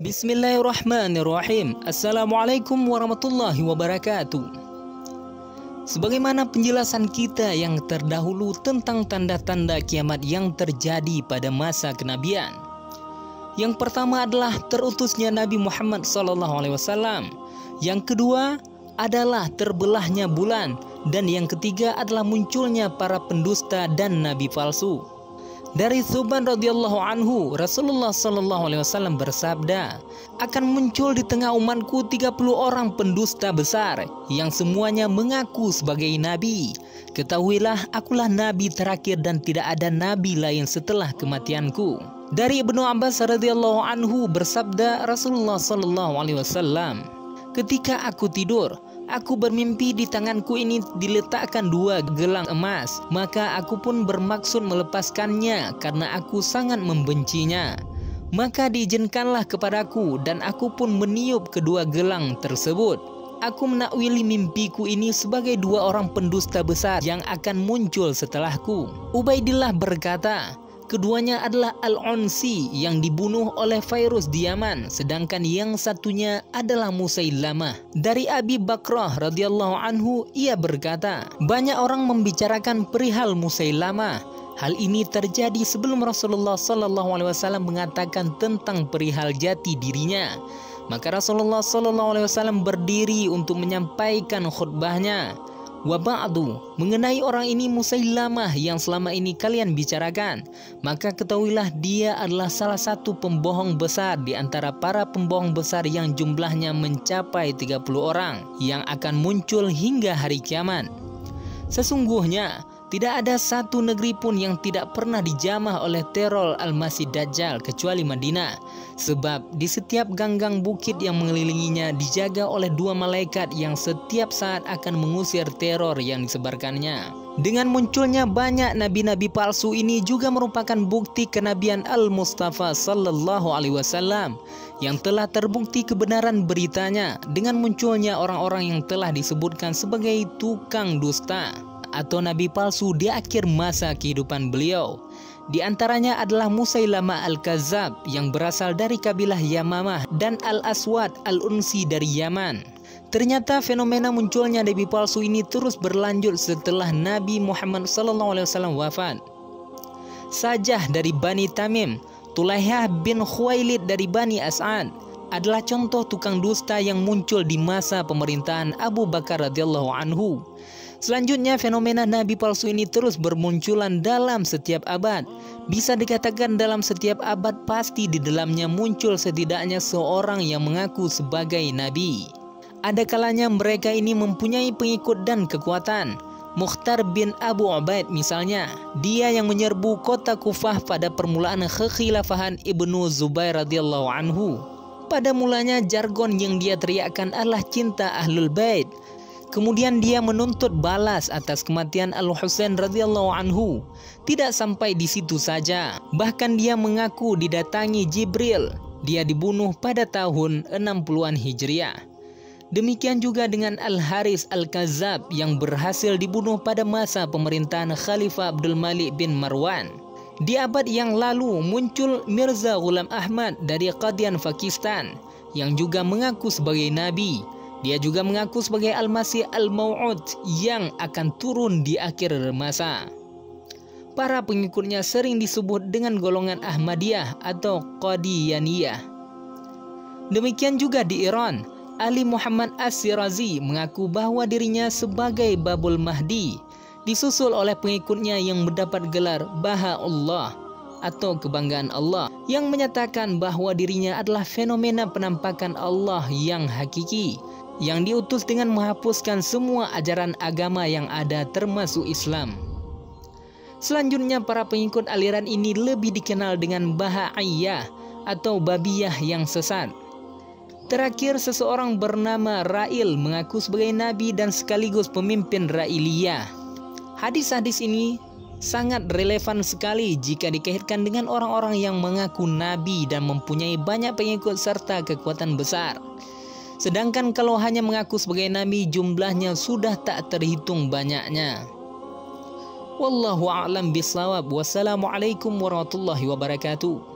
Bismillahirrahmanirrahim. Assalamualaikum warahmatullahi wabarakatuh. Sebagaimana penjelasan kita yang terdahulu tentang tanda-tanda kiamat yang terjadi pada masa kenabian. Yang pertama adalah terutusnya Nabi Muhammad SAW. Yang kedua adalah terbelahnya bulan. Dan yang ketiga adalah munculnya para pendusta dan nabi palsu. Dari Thuban radhiyallahu anhu, Rasulullah SAW bersabda, akan muncul di tengah umatku 30 orang pendusta besar yang semuanya mengaku sebagai nabi. Ketahuilah, akulah nabi terakhir dan tidak ada nabi lain setelah kematianku. Dari Ibnu Abbas radhiyallahu anhu bersabda Rasulullah SAW, ketika aku tidur, aku bermimpi di tanganku ini diletakkan 2 gelang emas. Maka aku pun bermaksud melepaskannya karena aku sangat membencinya. Maka diizinkanlah kepadaku dan aku pun meniup kedua gelang tersebut. Aku menakwili mimpiku ini sebagai 2 orang pendusta besar yang akan muncul setelahku. Ubaidillah berkata, keduanya adalah Al-Unsi yang dibunuh oleh virus di Yaman, sedangkan yang satunya adalah Musailamah. Dari Abi Bakrah radhiyallahu anhu, ia berkata, banyak orang membicarakan perihal Musailamah. Hal ini terjadi sebelum Rasulullah SAW mengatakan tentang perihal jati dirinya. Maka Rasulullah SAW berdiri untuk menyampaikan khutbahnya. Wa ba'du, mengenai orang ini Musailamah yang selama ini kalian bicarakan, maka ketahuilah dia adalah salah satu pembohong besar di antara para pembohong besar yang jumlahnya mencapai 30 orang yang akan muncul hingga hari kiamat. Sesungguhnya tidak ada satu negeri pun yang tidak pernah dijamah oleh teror Al-Masih Dajjal kecuali Madinah. Sebab di setiap ganggang bukit yang mengelilinginya dijaga oleh 2 malaikat yang setiap saat akan mengusir teror yang disebarkannya. Dengan munculnya banyak nabi-nabi palsu ini juga merupakan bukti kenabian Al-Mustafa Sallallahu Alaihi Wasallam yang telah terbukti kebenaran beritanya dengan munculnya orang-orang yang telah disebutkan sebagai tukang dusta atau nabi palsu di akhir masa kehidupan beliau. Di antaranya adalah Musailamah Al-Kazzab yang berasal dari kabilah Yamamah dan Al-Aswad Al-Unsi dari Yaman. Ternyata fenomena munculnya nabi palsu ini terus berlanjut setelah Nabi Muhammad SAW wafat. Sajah dari Bani Tamim, Tulaihah bin Khuwailid dari Bani As'ad adalah contoh tukang dusta yang muncul di masa pemerintahan Abu Bakar radhiyallahu anhu. Selanjutnya fenomena nabi palsu ini terus bermunculan dalam setiap abad. Bisa dikatakan dalam setiap abad pasti di dalamnya muncul setidaknya seorang yang mengaku sebagai nabi. Ada kalanya mereka ini mempunyai pengikut dan kekuatan. Mukhtar bin Abu Ubaid misalnya, dia yang menyerbu kota Kufah pada permulaan kekhilafahan Ibnu Zubair radhiyallahu anhu. Pada mulanya jargon yang dia teriakkan adalah cinta Ahlul Bait. Kemudian dia menuntut balas atas kematian Al-Husain radhiyallahu anhu. Tidak sampai di situ saja, bahkan dia mengaku didatangi Jibril. Dia dibunuh pada tahun 60-an Hijriah. Demikian juga dengan Al-Haris Al-Kazzab yang berhasil dibunuh pada masa pemerintahan Khalifah Abdul Malik bin Marwan. Di abad yang lalu muncul Mirza Ghulam Ahmad dari Qadian, Pakistan yang juga mengaku sebagai nabi. Dia juga mengaku sebagai Al-Masih Al-Mau'ud yang akan turun di akhir masa. Para pengikutnya sering disebut dengan golongan Ahmadiyah atau Qadiyaniyah. Demikian juga di Iran, Ali Muhammad As-Sirazi mengaku bahwa dirinya sebagai Babul Mahdi, disusul oleh pengikutnya yang mendapat gelar Baha'ullah atau kebanggaan Allah, yang menyatakan bahwa dirinya adalah fenomena penampakan Allah yang hakiki, yang diutus dengan menghapuskan semua ajaran agama yang ada termasuk Islam. Selanjutnya para pengikut aliran ini lebih dikenal dengan Baha'iyah atau Babiyah yang sesat. Terakhir seseorang bernama Ra'il mengaku sebagai nabi dan sekaligus pemimpin Ra'iliyah. Hadis-hadis ini sangat relevan sekali jika dikaitkan dengan orang-orang yang mengaku nabi dan mempunyai banyak pengikut serta kekuatan besar. Sedangkan kalau hanya mengaku sebagai nabi, jumlahnya sudah tak terhitung banyaknya. Wallahu a'lam bishawab. Wassalamualaikum warahmatullahi wabarakatuh.